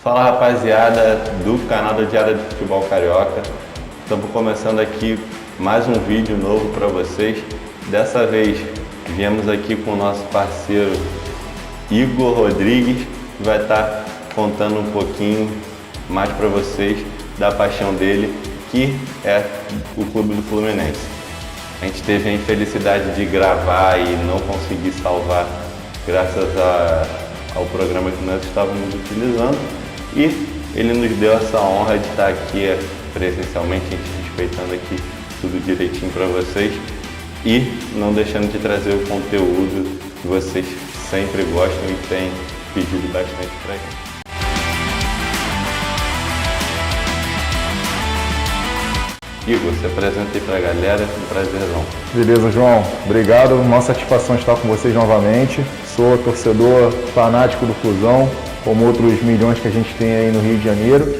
Fala, rapaziada do canal do Diário de Futebol Carioca. Estamos começando aqui mais um vídeo novo para vocês. Dessa vez viemos aqui com o nosso parceiro Igor Rodrigues, que vai estar contando um pouquinho mais para vocês da paixão dele, que é o Clube do Fluminense. A gente teve a infelicidade de gravar e não conseguir salvar graças ao programa que nós estávamos utilizando, e ele nos deu essa honra de estar aqui presencialmente, a gente respeitando aqui tudo direitinho para vocês e não deixando de trazer o conteúdo que vocês sempre gostam e têm pedido bastante para a gente. Igor, se apresenta aí pra galera, um prazerzão. Beleza, João. Obrigado, uma satisfação estar com vocês novamente. Sou torcedor fanático do Flusão, como outros milhões que a gente tem aí no Rio de Janeiro.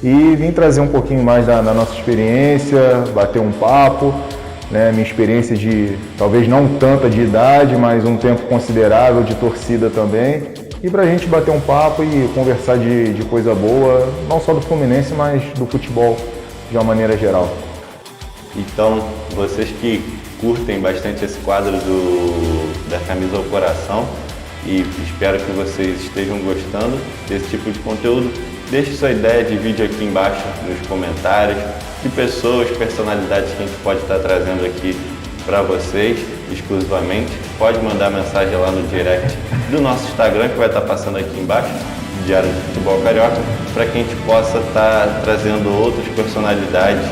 E vim trazer um pouquinho mais da nossa experiência, bater um papo, né? Minha experiência de, talvez não tanta de idade, mas um tempo considerável de torcida também. E pra gente bater um papo e conversar de coisa boa, não só do Fluminense, mas do futebol de uma maneira geral. Então, vocês que curtem bastante esse quadro da Camisa ao Coração, e espero que vocês estejam gostando desse tipo de conteúdo, deixe sua ideia de vídeo aqui embaixo nos comentários, de pessoas, personalidades que a gente pode estar trazendo aqui para vocês exclusivamente. Pode mandar mensagem lá no direct do nosso Instagram, que vai estar passando aqui embaixo, Diário de Futebol Carioca, para que a gente possa estar trazendo outras personalidades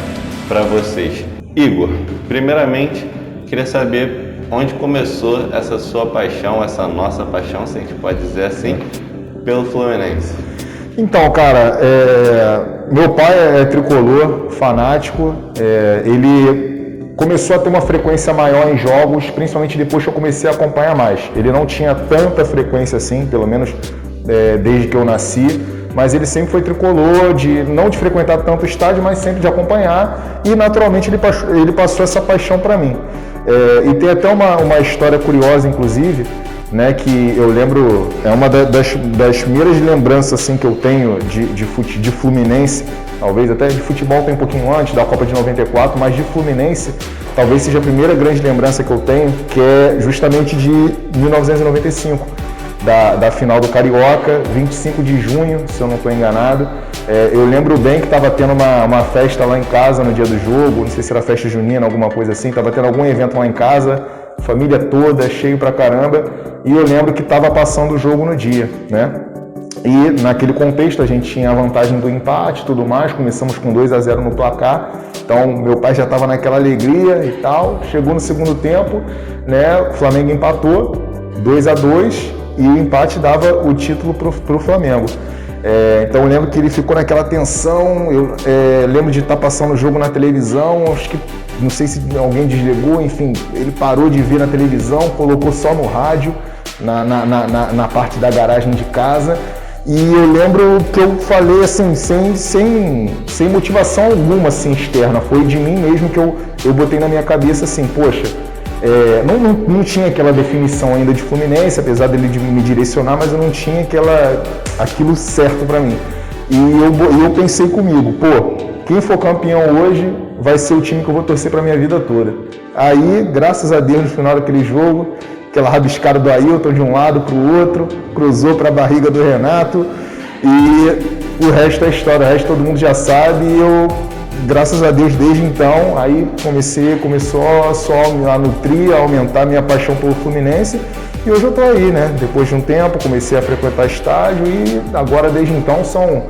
para vocês. Igor, primeiramente, queria saber onde começou essa sua paixão, essa nossa paixão, se a gente pode dizer assim, pelo Fluminense. Então, cara, meu pai é tricolor, fanático, ele começou a ter uma frequência maior em jogos, principalmente depois que eu comecei a acompanhar mais. Ele não tinha tanta frequência assim, pelo menos desde que eu nasci, mas ele sempre foi tricolor, não de frequentar tanto o estádio, mas sempre de acompanhar, e naturalmente ele passou essa paixão para mim. E tem até uma história curiosa, inclusive, né, que eu lembro, é uma das primeiras lembranças assim, que eu tenho de Fluminense, talvez até de futebol tem um pouquinho antes, da Copa de 94, mas de Fluminense, talvez seja a primeira grande lembrança que eu tenho, que é justamente de 1995. Da final do Carioca, 25 de junho, se eu não estou enganado. Eu lembro bem que estava tendo uma festa lá em casa no dia do jogo, não sei se era festa junina, alguma coisa assim, estava tendo algum evento lá em casa, família toda, cheio pra caramba, e eu lembro que estava passando o jogo no dia, né? E naquele contexto a gente tinha a vantagem do empate e tudo mais, começamos com 2-0 no placar, então meu pai já estava naquela alegria e tal, chegou no segundo tempo, né? O Flamengo empatou, 2-2, e o empate dava o título para o Flamengo. Então eu lembro que ele ficou naquela tensão, eu lembro de estar passando o jogo na televisão, acho que, não sei se alguém desligou, enfim, ele parou de ver na televisão, colocou só no rádio, na parte da garagem de casa, e eu lembro que eu falei assim, sem motivação alguma assim, externa, foi de mim mesmo que eu botei na minha cabeça assim, poxa, não tinha aquela definição ainda de Fluminense, apesar dele me direcionar, mas eu não tinha aquilo certo para mim. E eu pensei comigo, quem for campeão hoje vai ser o time que eu vou torcer para minha vida toda. Aí, graças a Deus, no final daquele jogo, aquela rabiscada do Ailton de um lado para o outro, cruzou para a barriga do Renato, e o resto é história, o resto todo mundo já sabe, e eu, graças a Deus, desde então, aí começou só a nutrir, a aumentar minha paixão pelo Fluminense, e hoje eu tô aí, né? Depois de um tempo, comecei a frequentar estádio, e agora, desde então, são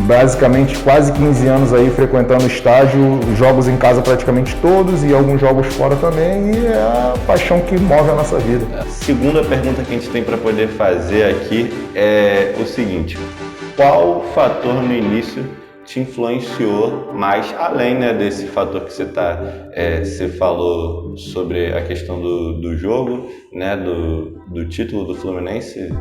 basicamente quase 15 anos aí frequentando estádio, jogos em casa praticamente todos, e alguns jogos fora também, e é a paixão que move a nossa vida. A segunda pergunta que a gente tem para poder fazer aqui é o seguinte: qual fator no início te influenciou mais, além, né, desse fator que você falou sobre a questão do jogo, né, do título do Fluminense,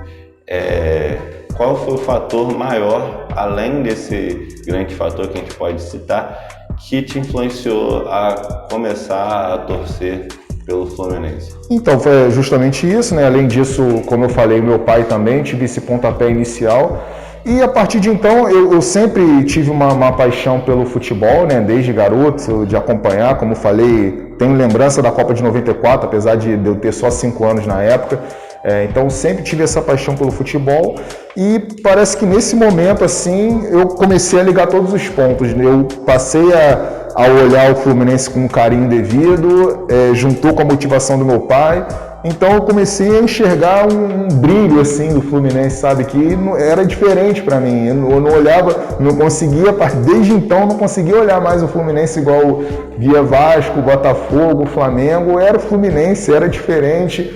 qual foi o fator maior, além desse grande fator que a gente pode citar, que te influenciou a começar a torcer pelo Fluminense? Então, foi justamente isso, né? Além disso, como eu falei, meu pai também, tive esse pontapé inicial. E a partir de então, eu sempre tive uma paixão pelo futebol, né? Desde garoto, de acompanhar, como falei, tenho lembrança da Copa de 94, apesar de eu ter só 5 anos na época. Então sempre tive essa paixão pelo futebol e parece que nesse momento assim eu comecei a ligar todos os pontos. Eu passei a olhar o Fluminense com um carinho devido, juntou com a motivação do meu pai. Então eu comecei a enxergar um brilho assim do Fluminense, sabe, que era diferente para mim. Eu não olhava, não conseguia, desde então não conseguia olhar mais o Fluminense igual via Vasco, Botafogo, Flamengo. Era o Fluminense, era diferente.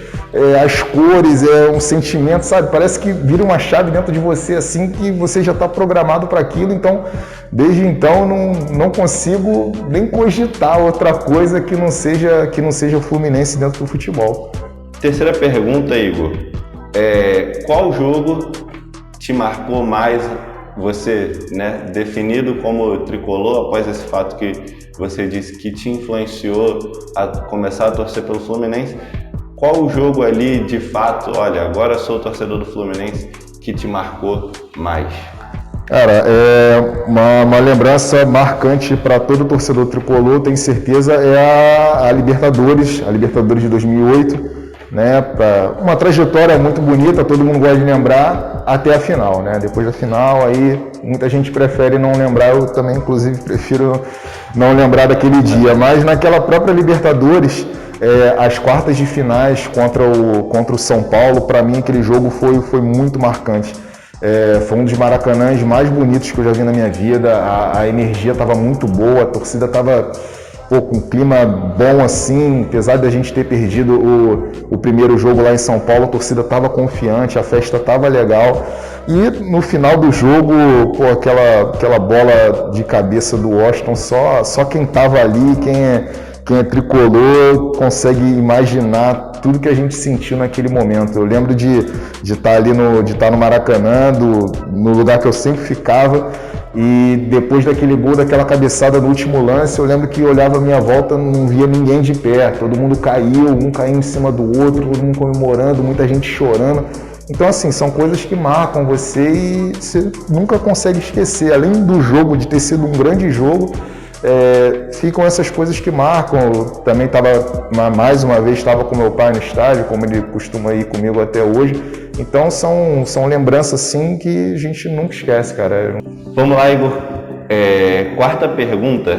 As cores, um sentimento, sabe? Parece que vira uma chave dentro de você assim que você já está programado para aquilo. Então, desde então, não consigo nem cogitar outra coisa que não seja o Fluminense dentro do futebol. Terceira pergunta, Igor. Qual jogo te marcou mais, você, né, definido como tricolor, após esse fato que você disse que te influenciou a começar a torcer pelo Fluminense? Qual o jogo ali, de fato, olha, agora sou torcedor do Fluminense, que te marcou mais? Cara, uma lembrança marcante para todo torcedor tricolor, tenho certeza, a Libertadores de 2008, né? Uma trajetória muito bonita, todo mundo gosta de lembrar, até a final, né? Depois da final, aí muita gente prefere não lembrar, eu também, inclusive, prefiro não lembrar daquele dia, mas naquela própria Libertadores, as quartas de finais contra o São Paulo, para mim aquele jogo foi muito marcante. Foi um dos Maracanãs mais bonitos que eu já vi na minha vida, a energia estava muito boa, a torcida estava com um clima bom assim, apesar da gente ter perdido o primeiro jogo lá em São Paulo, a torcida estava confiante, a festa estava legal. E no final do jogo, aquela bola de cabeça do Washington, só quem estava ali, quem é tricolor consegue imaginar tudo que a gente sentiu naquele momento. Eu lembro de estar ali de estar no Maracanã, no lugar que eu sempre ficava, e depois daquele gol, daquela cabeçada no último lance, eu lembro que eu olhava à minha volta, não via ninguém de pé, todo mundo caiu, um caiu em cima do outro, todo mundo comemorando, muita gente chorando. Então, assim, são coisas que marcam você e você nunca consegue esquecer. Além do jogo, de ter sido um grande jogo, ficam essas coisas que marcam. Eu também mais uma vez, estava com meu pai no estádio, como ele costuma ir comigo até hoje. Então são lembranças assim que a gente nunca esquece, cara. Vamos lá, Igor. Quarta pergunta.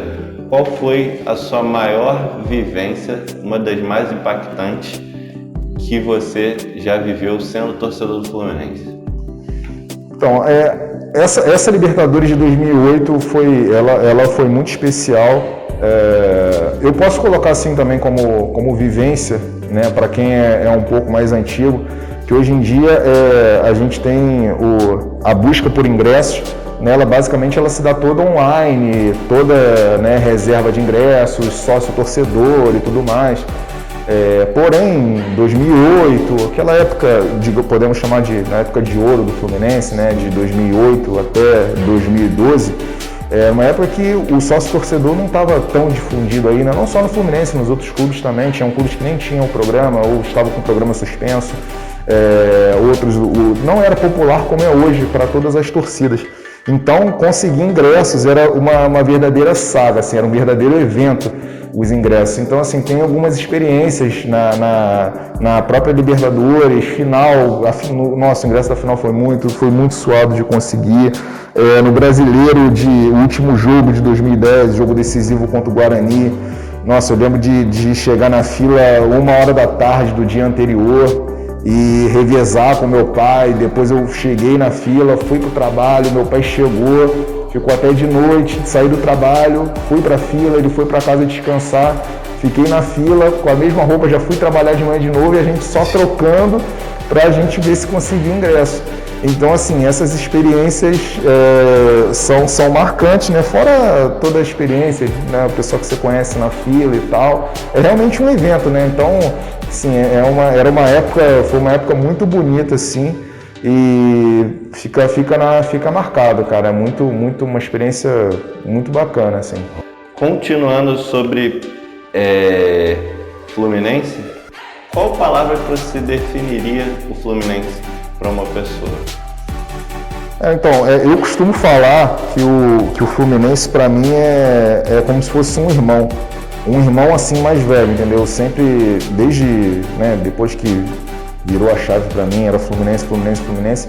Qual foi a sua maior vivência, uma das mais impactantes, que você já viveu sendo torcedor do Fluminense? Então, essa Libertadores de 2008 ela foi muito especial. Eu posso colocar assim também como vivência, né, para quem é um pouco mais antigo, que hoje em dia a gente tem a busca por ingressos, né, basicamente ela se dá toda online, toda, né, reserva de ingressos, sócio-torcedor e tudo mais. Porém, 2008, aquela época, podemos chamar na época de ouro do Fluminense, né, de 2008 até 2012, uma época que o sócio-torcedor não estava tão difundido aí, né, não só no Fluminense, nos outros clubes também, tinham clubes que nem tinham o programa ou estavam com o programa suspenso, outros, não era popular como é hoje para todas as torcidas. Então, conseguir ingressos era uma verdadeira saga, assim, era um verdadeiro evento, os ingressos. Então, assim, tem algumas experiências na própria Libertadores, final, nosso ingresso da final foi muito suado de conseguir. No Brasileiro, o último jogo de 2010, jogo decisivo contra o Guarani, nossa, eu lembro de chegar na fila 1h da tarde do dia anterior, e revezar com meu pai. Depois eu cheguei na fila, fui pro trabalho, meu pai chegou, ficou até de noite, saí do trabalho, fui pra fila, ele foi pra casa descansar, fiquei na fila com a mesma roupa, já fui trabalhar de manhã de novo e a gente só trocando pra gente ver se conseguia ingresso. Então, assim, essas experiências são marcantes, né? Fora toda a experiência, né? O pessoal que você conhece na fila e tal, é realmente um evento, né? Então, assim, foi uma época muito bonita, assim, e fica marcado, cara. É uma experiência muito bacana, assim. Continuando sobre Fluminense, qual palavra que você definiria o Fluminense para uma pessoa? Eu costumo falar que o Fluminense para mim é como se fosse um irmão assim mais velho, entendeu? Eu sempre, depois que virou a chave para mim, era Fluminense,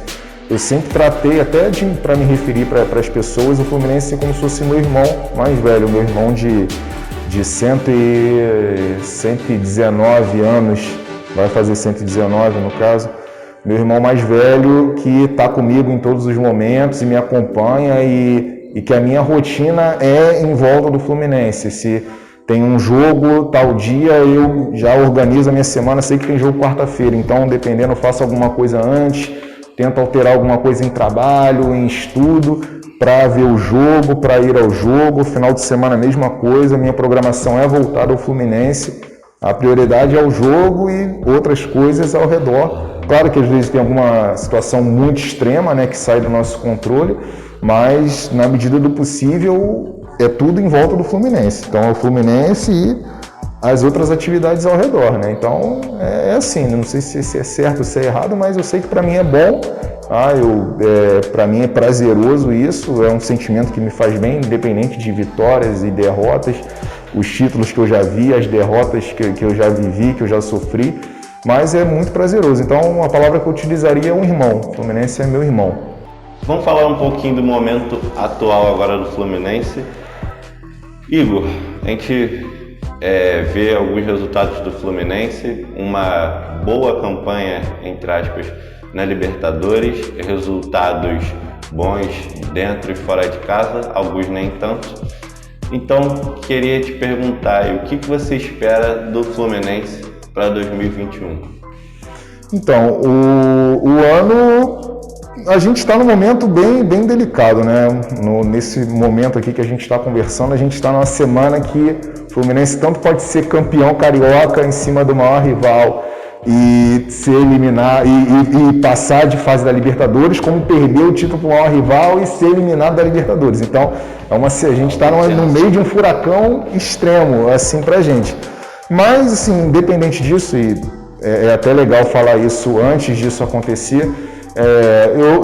eu sempre tratei, até para me referir para as pessoas, o Fluminense como se fosse meu irmão mais velho, meu irmão de 119 anos, vai fazer 119 no caso, meu irmão mais velho que está comigo em todos os momentos e me acompanha e que a minha rotina é em volta do Fluminense. Se tem um jogo tal dia, eu já organizo a minha semana, sei que tem jogo quarta-feira, então dependendo eu faço alguma coisa antes, tento alterar alguma coisa em trabalho, em estudo, para ver o jogo, para ir ao jogo. Final de semana a mesma coisa, minha programação é voltada ao Fluminense, a prioridade é o jogo e outras coisas ao redor. Claro que às vezes tem alguma situação muito extrema, né, que sai do nosso controle, mas na medida do possível é tudo em volta do Fluminense. Então é o Fluminense e as outras atividades ao redor, né? Então é assim, não sei se é certo ou se é errado, mas eu sei que para mim é bom, para mim é prazeroso isso, é um sentimento que me faz bem, independente de vitórias e derrotas, os títulos que eu já vi, as derrotas que eu já vivi, que eu já sofri, mas é muito prazeroso. Então a palavra que eu utilizaria é um irmão, o Fluminense é meu irmão. Vamos falar um pouquinho do momento atual agora do Fluminense. Igor, a gente vê alguns resultados do Fluminense, uma boa campanha, entre aspas, na Libertadores, resultados bons dentro e fora de casa, alguns nem tanto. Então, queria te perguntar, o que você espera do Fluminense para 2021? Então, o ano, a gente está num momento bem delicado, né? Nesse momento aqui que a gente está conversando, a gente está numa semana que o Fluminense tanto pode ser campeão carioca em cima do maior rival e se eliminar e passar de fase da Libertadores, como perder o título para o maior rival e ser eliminado da Libertadores. Então, a gente está no meio de um furacão extremo, assim, pra gente. Mas, assim, independente disso, e é até legal falar isso antes disso acontecer,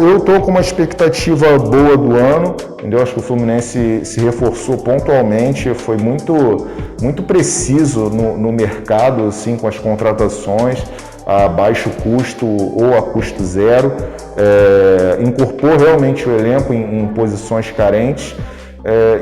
eu estou com uma expectativa boa do ano, entendeu? Acho que o Fluminense se reforçou pontualmente, foi muito preciso no mercado, assim, com as contratações a baixo custo ou a custo zero, incorporou realmente o elenco em posições carentes.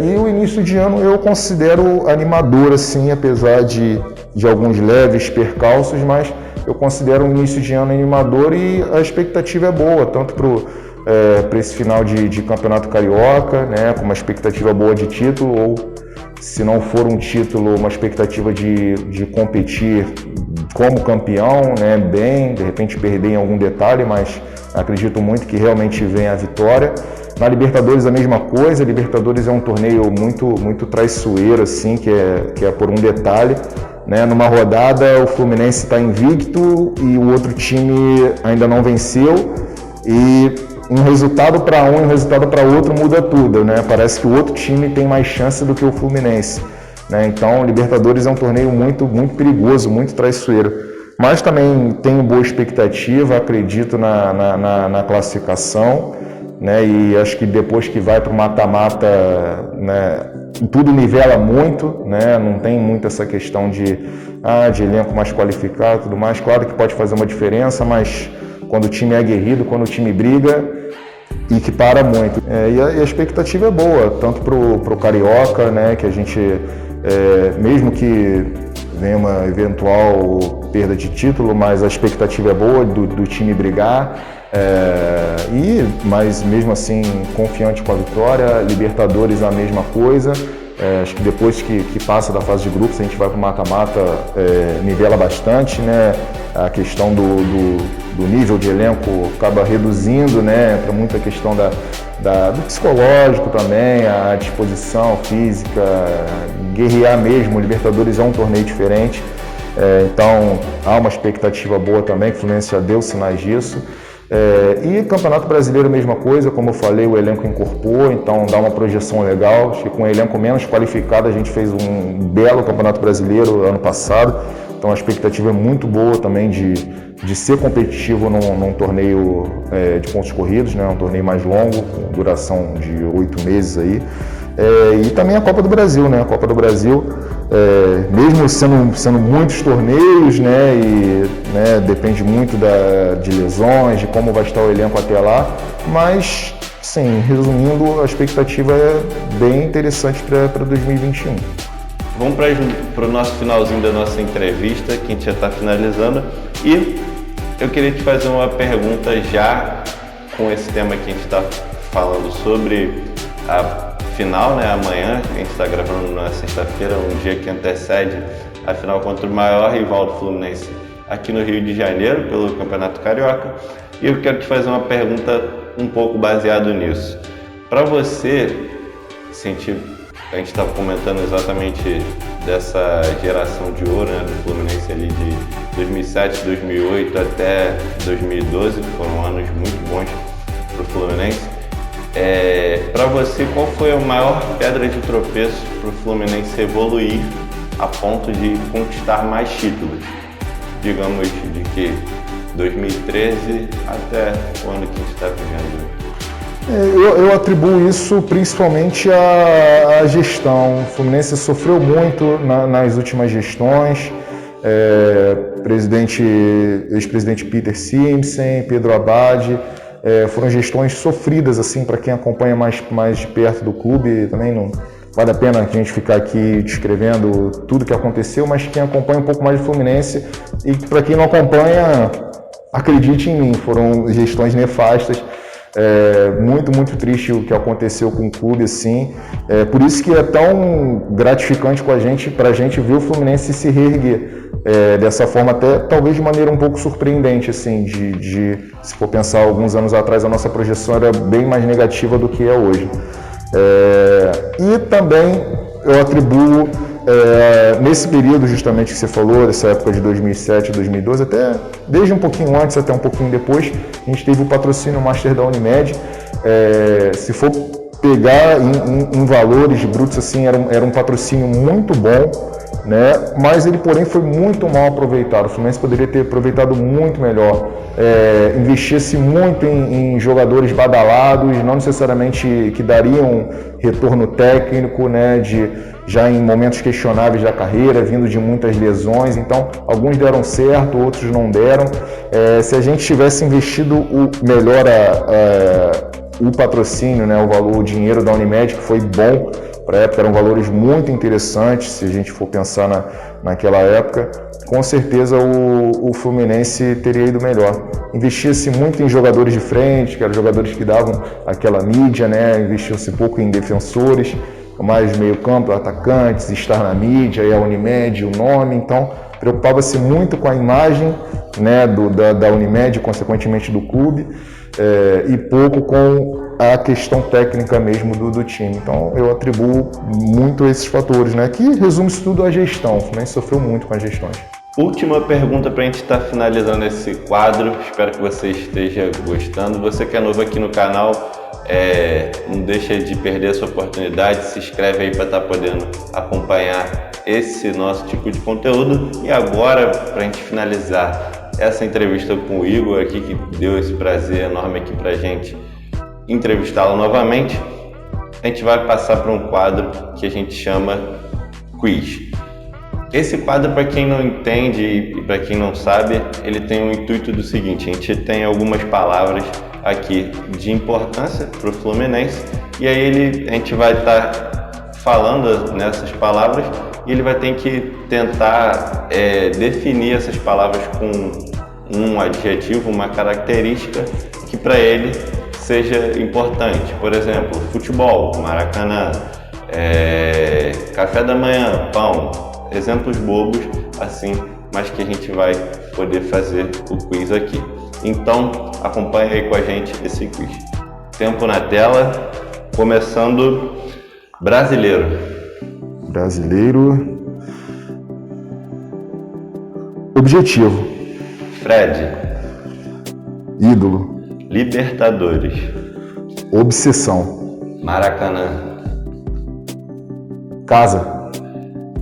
E o início de ano eu considero animador, assim, apesar de alguns leves percalços, mas eu considero um início de ano animador e a expectativa é boa, tanto para esse final de campeonato carioca, né, com uma expectativa boa de título, ou se não for um título, uma expectativa de competir como campeão, né, bem, de repente perder em algum detalhe, mas acredito muito que realmente venha a vitória. Na Libertadores a mesma coisa, a Libertadores é um torneio muito traiçoeiro, assim, que é por um detalhe, né? Numa rodada o Fluminense está invicto e o outro time ainda não venceu e um resultado para um e um resultado para outro muda tudo, né? Parece que o outro time tem mais chance do que o Fluminense, né? Então, Libertadores é um torneio muito perigoso, muito traiçoeiro. Mas também tenho boa expectativa, acredito na classificação, né? E acho que depois que vai para o mata-mata, né, tudo nivela muito, né? Não tem muito essa questão de elenco mais qualificado e tudo mais. Claro que pode fazer uma diferença, mas quando o time é aguerrido, quando o time briga, e que para muito. E a expectativa é boa, tanto pro Carioca, né, que a gente, mesmo que venha uma eventual perda de título, mas a expectativa é boa do time brigar, mas mesmo assim confiante com a vitória. Libertadores a mesma coisa. Acho que depois que passa da fase de grupos, a gente vai para o mata-mata, nivela bastante, né? A questão do nível de elenco acaba reduzindo, né? Para muita questão do psicológico também, a disposição física, guerrear mesmo. O Libertadores é um torneio diferente, então há uma expectativa boa também, que o Fluminense já deu sinais disso. E Campeonato Brasileiro, a mesma coisa, como eu falei, o elenco incorporou, então dá uma projeção legal. Acho que com um elenco menos qualificado a gente fez um belo Campeonato Brasileiro ano passado, então a expectativa é muito boa também de ser competitivo num torneio de pontos corridos, né? Um torneio mais longo, com duração de 8 meses aí. E também a Copa do Brasil, né? A Copa do Brasil, mesmo sendo muitos torneios, né? E né, depende muito de lesões, de como vai estar o elenco até lá, mas, sim, resumindo, a expectativa é bem interessante para 2021. Vamos para o nosso finalzinho da nossa entrevista, que a gente já está finalizando, e eu queria te fazer uma pergunta já com esse tema que a gente está falando sobre a final, né? Amanhã, a gente está gravando na sexta-feira, um dia que antecede a final contra o maior rival do Fluminense aqui no Rio de Janeiro, pelo Campeonato Carioca. E eu quero te fazer uma pergunta um pouco baseado nisso. Para você, a gente estava comentando exatamente dessa geração de ouro, né, do Fluminense ali de 2007, 2008 até 2012, foram anos muito bons para o Fluminense. Para você, qual foi a maior pedra de tropeço para o Fluminense evoluir a ponto de conquistar mais títulos? Digamos de que 2013 até o ano que a gente está vivendo. Eu atribuo isso principalmente à gestão. O Fluminense sofreu muito nas últimas gestões. Ex-presidente Peter Simpson, Pedro Abad, foram gestões sofridas assim para quem acompanha mais de perto do clube. Também não vale a pena a gente ficar aqui descrevendo tudo que aconteceu, mas quem acompanha um pouco mais do Fluminense, e para quem não acompanha, acredite em mim, foram gestões nefastas. Muito triste o que aconteceu com o clube, assim. Por isso que é tão gratificante para a gente ver o Fluminense se reerguer dessa forma, até talvez de maneira um pouco surpreendente, assim, se for pensar alguns anos atrás, a nossa projeção era bem mais negativa do que é hoje. E também eu atribuo nesse período justamente que você falou, dessa época de 2007, 2012, até desde um pouquinho antes até um pouquinho depois, a gente teve o patrocínio Master da Unimed. Se for pegar em valores brutos, assim, era um patrocínio muito bom, né? Mas ele, porém, foi muito mal aproveitado. O Fluminense poderia ter aproveitado muito melhor. Investir-se muito em jogadores badalados, não necessariamente que dariam retorno técnico, né? Já em momentos questionáveis da carreira, vindo de muitas lesões. Então, alguns deram certo, outros não deram. Se a gente tivesse investido melhor o patrocínio, né? O dinheiro da Unimed, que foi bom para a época, eram valores muito interessantes, se a gente for pensar naquela época, com certeza o Fluminense teria ido melhor. Investia-se muito em jogadores de frente, que eram jogadores que davam aquela mídia, né? Investia-se pouco em defensores, mais meio campo, atacantes, estar na mídia, e a Unimed, o nome. Então, preocupava-se muito com a imagem, né, da Unimed, consequentemente do clube, e pouco com a questão técnica mesmo do time. Então, eu atribuo muito esses fatores, né, que resume-se tudo à gestão. O Fluminense sofreu muito com as gestões. Última pergunta para a gente estar finalizando esse quadro. Espero que você esteja gostando. Você que é novo aqui no canal, não deixa de perder essa oportunidade. Se inscreve aí para estar podendo acompanhar esse nosso tipo de conteúdo. E agora, para a gente finalizar essa entrevista com o Igor aqui, que deu esse prazer enorme aqui para a gente entrevistá-lo novamente, a gente vai passar para um quadro que a gente chama Quiz. Esse quadro, para quem não entende e para quem não sabe, ele tem o intuito do seguinte: a gente tem algumas palavras aqui de importância para o Fluminense, e aí a gente vai estar falando nessas palavras e ele vai ter que tentar definir essas palavras com um adjetivo, uma característica que para ele seja importante. Por exemplo, futebol, Maracanã, café da manhã, pão. Exemplos bobos, assim, mas que a gente vai poder fazer o quiz aqui. Então, acompanhe aí com a gente esse quiz. Tempo na tela, começando. Brasileiro. Brasileiro. Objetivo. Fred. Ídolo. Libertadores. Obsessão. Maracanã. Casa.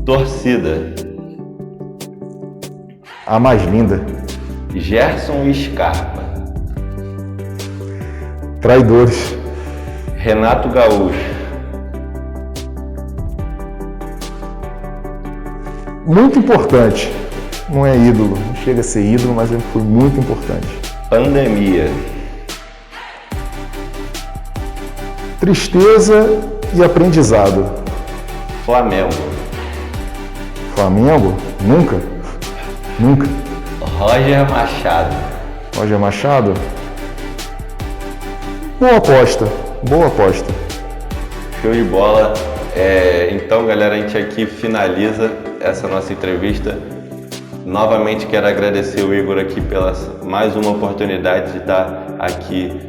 Torcida. A mais linda. Gerson Scarpa. Traidores. Renato Gaúcho. Muito importante. Não é ídolo, não chega a ser ídolo, mas ele foi muito importante. Pandemia. Tristeza e aprendizado. Flamengo. Flamengo? Nunca. Nunca. Roger Machado. Roger Machado? Boa aposta. Boa aposta. Show de bola. Então, galera, a gente aqui finaliza essa nossa entrevista. Novamente quero agradecer o Igor aqui pela mais uma oportunidade de estar aqui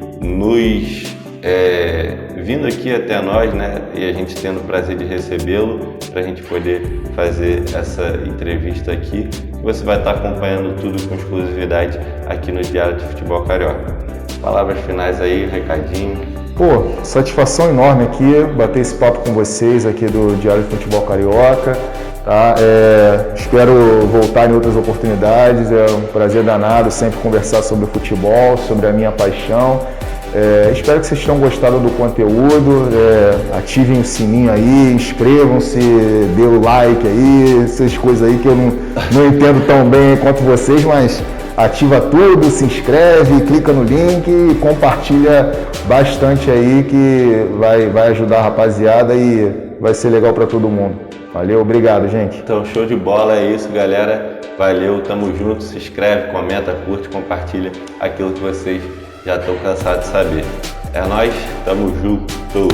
vindo aqui até nós, né? E a gente tendo o prazer de recebê-lo para a gente poder fazer essa entrevista aqui. Você vai estar acompanhando tudo com exclusividade aqui no Diário de Futebol Carioca. Palavras finais aí, recadinho. Pô, satisfação enorme aqui bater esse papo com vocês aqui do Diário de Futebol Carioca. Tá? Espero voltar em outras oportunidades. É um prazer danado sempre conversar sobre o futebol, sobre a minha paixão. Espero que vocês tenham gostado do conteúdo. Ativem o sininho aí, inscrevam-se, dê o like aí, essas coisas aí que eu não entendo tão bem quanto vocês, mas ativa tudo, se inscreve, clica no link e compartilha bastante aí que vai ajudar a rapaziada e vai ser legal para todo mundo. Valeu, obrigado, gente. Então, show de bola, é isso, galera. Valeu, tamo junto, se inscreve, comenta, curte, compartilha aquilo que vocês já estão cansados de saber. É nóis, tamo junto.